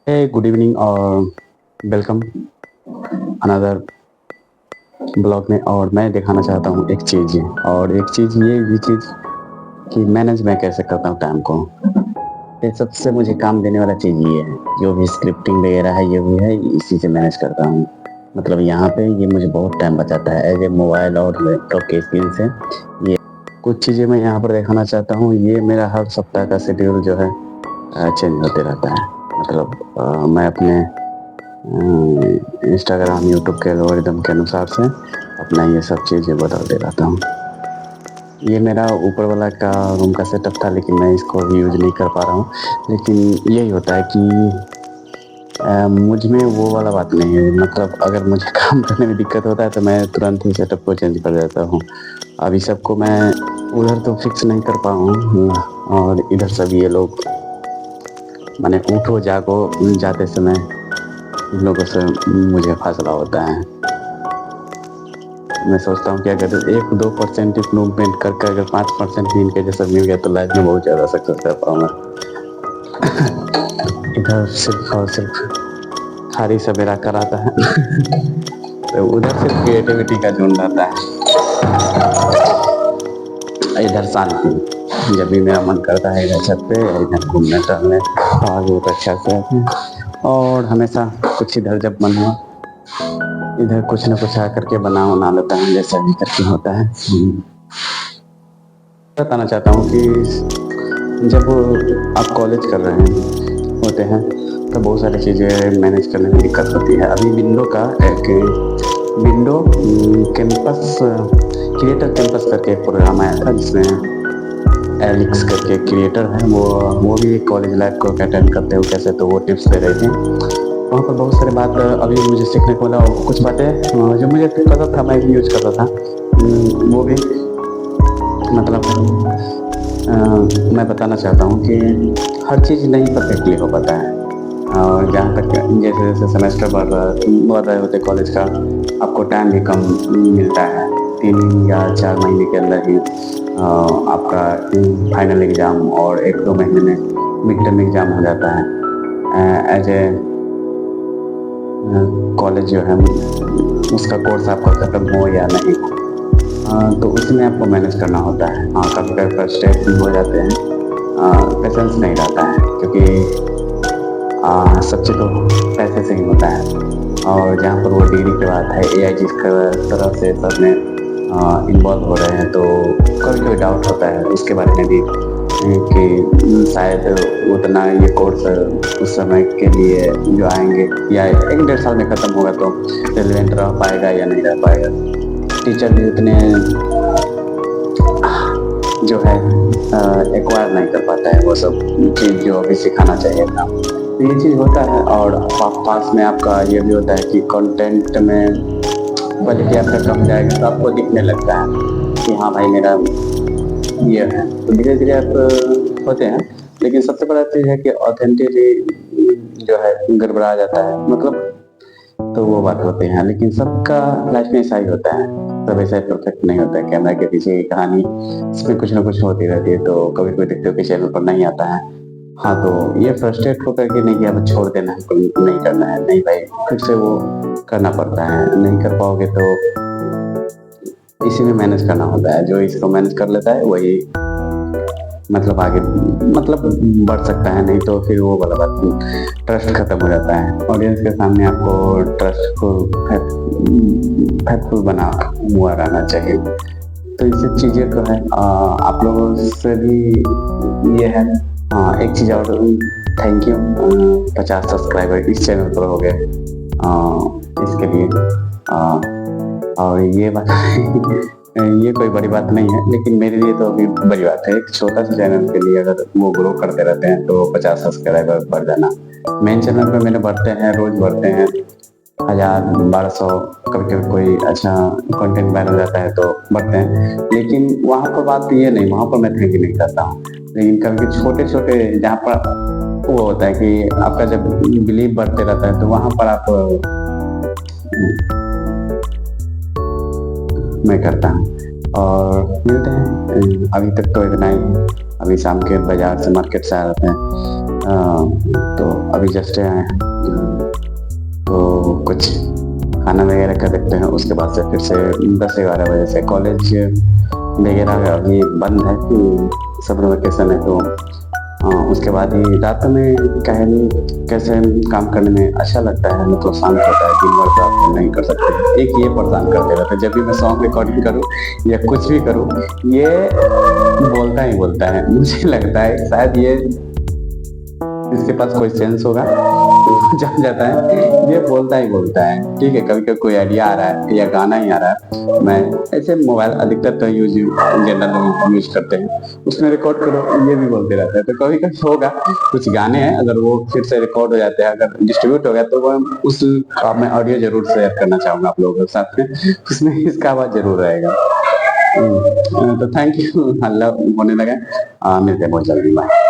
हे good evening और welcome another blog में। और मैं दिखाना चाहता हूँ एक चीज़, और एक चीज़ ये चीज़ कि मैनेज मैं कैसे करता हूँ टाइम को। ये सबसे मुझे काम देने वाला चीज़ ये है, जो भी स्क्रिप्टिंग वगैरह है ये भी है, इसी से मैनेज करता हूँ। मतलब यहाँ पे ये मुझे बहुत टाइम बचाता है एज ए मोबाइल और लैपटॉप के स्क्रीन से। ये कुछ चीज़ें मैं यहाँ पर दिखाना चाहता हूँ। ये मेरा हर सप्ताह का शेड्यूल जो है चेंज होते रहता है। मतलब मैं अपने इंस्टाग्राम यूट्यूब के एल्गोरिदम के अनुसार से अपना ये सब चीज़ें बदलते रहता हूँ। ये मेरा ऊपर वाला का रूम का सेटअप था, लेकिन मैं इसको भी यूज नहीं कर पा रहा हूँ। लेकिन यही होता है कि मुझ में वो वाला बात नहीं है। मतलब अगर मुझे काम करने में दिक्कत होता है तो मैं तुरंत ही सेटअप को चेंज कर देता हूँ। अभी सबको मैं उधर तो फिक्स नहीं कर पाया हूँ, और इधर सब ये लोग माने उठो जागो जाते समय इन लोगों से मुझे फासला होता है। मैं सोचता हूँ कि अगर 1-2% इम्प्रूवमेंट करके अगर 5% भी इनके जैसा मिल गया तो लाइफ में बहुत ज़्यादा सक्सेस कर पाऊंगा। इधर सिर्फ और सिर्फ खारी सवेरा कराता है तो उधर सिर्फ क्रिएटिविटी का झुंड रहता है। इधर शांति, जब भी मेरा मन करता है इधर छत पे इधर घूमने टहलने हवा बहुत अच्छा से आती है। और हमेशा कुछ इधर जब मन हुआ इधर कुछ न कुछ आकर के बना लेता हूँ, जैसा भी करके होता है। बताना चाहता हूँ कि जब आप कॉलेज कर रहे होते हैं तो बहुत सारी चीज़ें मैनेज करने में दिक्कत होती है। अभी विंडो का एक विंडो कैंपस क्रिएटर कैंपस करके एक प्रोग्राम आया था, जिसमें एलिक्स करके क्रिएटर है, वो भी कॉलेज लाइफ को अटेंड करते हुए कैसे, तो वो टिप्स दे रहे थे। वहाँ पर बहुत सारी बात अभी मुझे सीखने को मिला, और कुछ बातें जो मुझे पता था मैं भी यूज करता था, वो भी मतलब मैं बताना चाहता हूँ कि हर चीज़ नहीं परफेक्टली हो पाता है। और जहाँ तक जैसे जैसे सेमेस्टर बढ़ रहे होते कॉलेज का, आपको टाइम भी कम मिलता है। 3 या 4 महीने के अंदर ही आपका फाइनल एग्ज़ाम और 1-2 महीने में मिड टर्म एग्ज़ाम हो जाता है। एज ए कॉलेज जो है उसका कोर्स आपका ख़त्म हो या नहीं, तो उसमें आपको मैनेज करना होता है। हाँ, कभी कभी फ्रस्ट्रेट भी हो जाते हैं, पेशेंस नहीं रहता है, क्योंकि सब चीज़ तो पैसे से ही होता है। और जहाँ पर वो डिग्री की बात है, एआई जिस तरह से सब में इन्वॉल्व हो रहे हैं, तो कभी कभी डाउट होता है उसके बारे में भी कि शायद उतना ये कोर्स उस समय के लिए जो आएंगे या 1-1.5 साल में ख़त्म होगा तो रिलेवेंट रह पाएगा या नहीं रह पाएगा। टीचर भी उतने जो है एक्वायर नहीं कर पाता है वो सब चीज़ जो अभी सिखाना चाहिए था। तो ये चीज़ होता है। और पास में आपका ये भी होता है कि कंटेंट में क्वालिटी आपका कम जाएगा तो आपको दिखने लगता है कि हाँ भाई मेरा ये है, तो धीरे धीरे आप होते हैं। लेकिन सबसे बड़ा चीज़ है कि ऑथेंटिसिटी जो है गड़बड़ा जाता है। मतलब तो वो बात होते हैं, लेकिन सबका लाइफ में ऐसा ही होता है। सब ऐसा परफेक्ट नहीं होता है। कैमरा के पीछे की कहानी इसमें कुछ ना कुछ होती रहती है, तो कभी कोई देखते हो कि चैनल पर नहीं आता है। हाँ, तो ये फ्रस्ट्रेट होकर के नहीं कि अब छोड़ देना है, नहीं करना है, नहीं भाई, फिर से वो करना पड़ता है। नहीं कर पाओगे तो इसी में मैनेज करना होता है। जो इसको मैनेज कर लेता है वही मतलब आगे मतलब बढ़ सकता है, नहीं तो फिर वो वाला बात ट्रस्ट खत्म हो जाता है। ऑडियंस के सामने आपको ट्रस्ट को फैक्टफुल बना हुआ रहना चाहिए। तो इस चीज़ें को है आप लोगों से भी ये है। एक चीज़ और, थैंक यू 50 सब्सक्राइबर इस चैनल पर हो गए, इसके लिए। और ये बात ये कोई बड़ी बात नहीं है, लेकिन मेरे लिए तो अभी बड़ी बात है। एक छोटा सा चैनल के लिए अगर वो ग्रो करते रहते हैं तो 50 सब्सक्राइबर बढ़ जाना। मेन चैनल पे मेरे बढ़ते हैं, रोज बढ़ते हैं 1000-1200, कभी कभी कोई अच्छा कंटेंट वायरल हो जाता है तो बढ़ते हैं। लेकिन वहाँ पर बात ये नहीं, वहाँ पर मैं थैंक यू नहीं करता हूँ। लेकिन कभी छोटे छोटे जहाँ पर वो होता है कि आपका जब बिलीव बढ़ते रहता है तो वहाँ पर आप मैं करता हूँ। और मिलते हैं, अभी तक तो इतना ही है। अभी शाम के बाजार से मार्केट से आ जाते हैं, तो अभी जस्ट आए हैं, तो कुछ खाना वगैरह कर देखते हैं, उसके बाद से फिर से 10-11 बजे से कॉलेज वगैरह अभी बंद है कि समर वेकेशन है, तो उसके बाद ही रात में कहानी कैसे काम करने में अच्छा लगता है, मतलब शांत होता है, दिन भर तो आप नहीं कर सकते। एक ये परेशान करते रहते हैं, जब भी मैं सॉन्ग रिकॉर्डिंग करूँ या कुछ भी करूँ, ये बोलता ही बोलता है। मुझे लगता है शायद ये इसके पास कोई सेंस होगा, तो जान जाता है ये बोलता ही बोलता है। ठीक है, कभी कभी कोई आइडिया आ रहा है या गाना ही आ रहा है, मैं ऐसे मोबाइल अधिकतर तो जनरल लोग यूज करते हैं, उसमें रिकॉर्ड करो, ये भी बोलते रहता है। तो कभी कभी होगा कुछ गाने हैं, अगर वो फिर से रिकॉर्ड हो जाते हैं, अगर डिस्ट्रीब्यूट हो गया, तो वो उस का मैं ऑडियो जरूर शेयर करना चाहूंगा आप लोगों के साथ में, उसमें इसका आवाज जरूर रहेगा। तो थैंक यू, हल्ला होने लगा, मिलते हैं बहुत जल्दी, बाय।